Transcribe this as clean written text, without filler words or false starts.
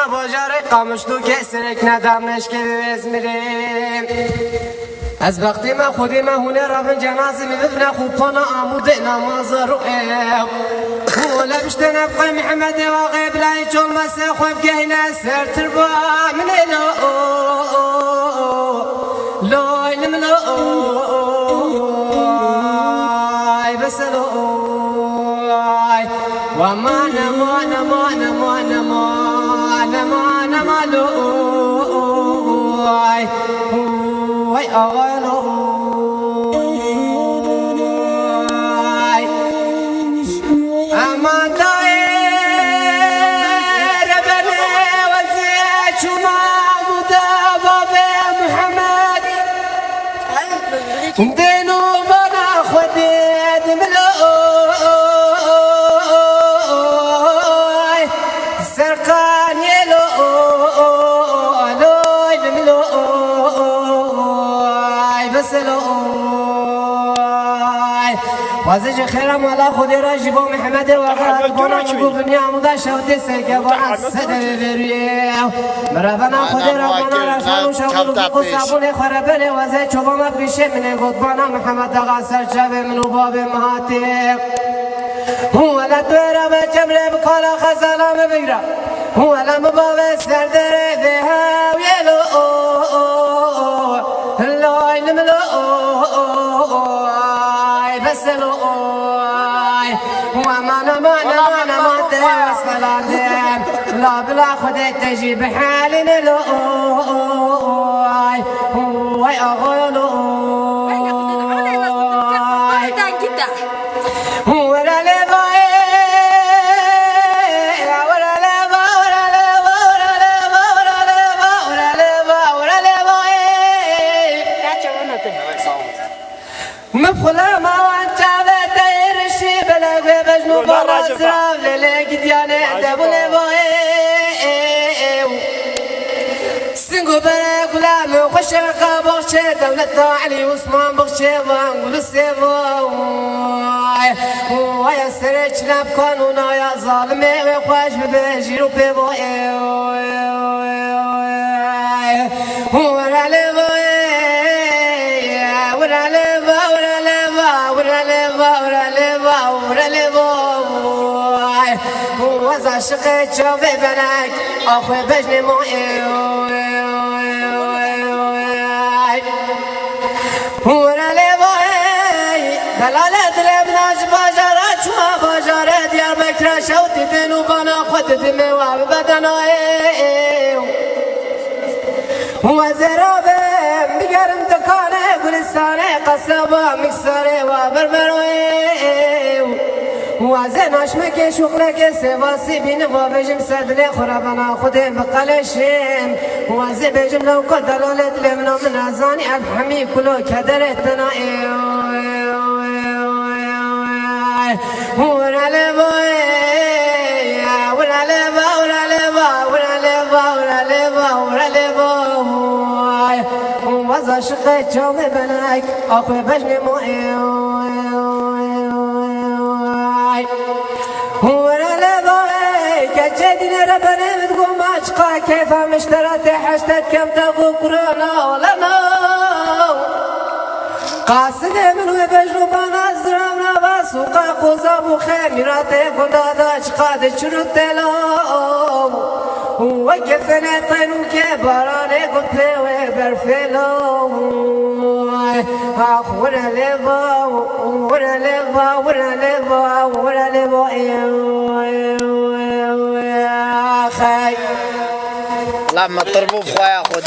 باجار قامش تو کسرک ندامنش که بزمیریم از وقتی من خودی من هونه رفن جنازه میبینه خوب پانا آمود نماز رویم ولا بشتن ابقى محمد وغيب لا يجول مسا خوب جينا سر تربا من لا يلملو بس لو وما نما نما نما نما نما نما لو واي اغلو اما داير بني وزيت وما مدابا بمحمد دينو بنا خديد ملوي سرقان يلو لوي بملوي بس لوي وازج خيرم ولا خدي راجبو محمد وقت بنا نقول بنيا مداشة ودسك وعد سد بريو مرابنا خدي ربنا رسول شغل قصابون خربنا وازج شباب بيش من قطبنا محمد غاسر شاب من باب مهاتي هو لا ترى بجمل بقال خزانة مبيرة هو لا مباب سردر ذهب يلو لا يلملو بس لو وما ما تسلم لا بلا خدك تجي بحالنا لو واي اغلو ولا لبا ولا لبا ولا لبا ولا لبا ولا لبا ولا لبا ولا لبا مبخلا ما وانت بتيرشي بلا بجنو براسرا للك ديانه دبل باي سنگو برا غلام خوش قابوش دولت علي عثمان بخشي وانقول السيفاي ويا سرچ نب قانونا يا ظالمي وخوش ببجيرو بباي ولا لباي ولا لبا ولا لبا ولا لبا ولا لبا ولا لبا وزا شقي تشوفي بناك اخوي بجني موي ولا لبا دلالة لبناش باجارات شما باجارات ديار بكرا شوتي دينو بنا خد دمي وابدنا وزرابه بقرم تكانه قلستانه قصبه مكسره وبربروه وزناش مكي شغلك سواسي بين وبجم سدلي خرابنا خدم بقلشم وزي بجم لو قدرولت لمنو من ازاني افحمي كلو كدرتنا ولا لبا ولا لبا ولا لبا ولا لبا ولا لبا ولا لبا وزا شقيت جوي بناك اخوي بجني موي ولا لبا كجدين ربنا بتقوم اشقا كيف مشترت حشتت كم تبو كورونا ولا نو قاصد من وبجنو بنظرم سوقا قوزا بخيرات قدادا اشقاد شرطلو وقفنا طينو كبراني قلت وبرفلو ولا لبا ولا لبا ولا لبا ولا لبا يا خي لما تربو بخوايا خد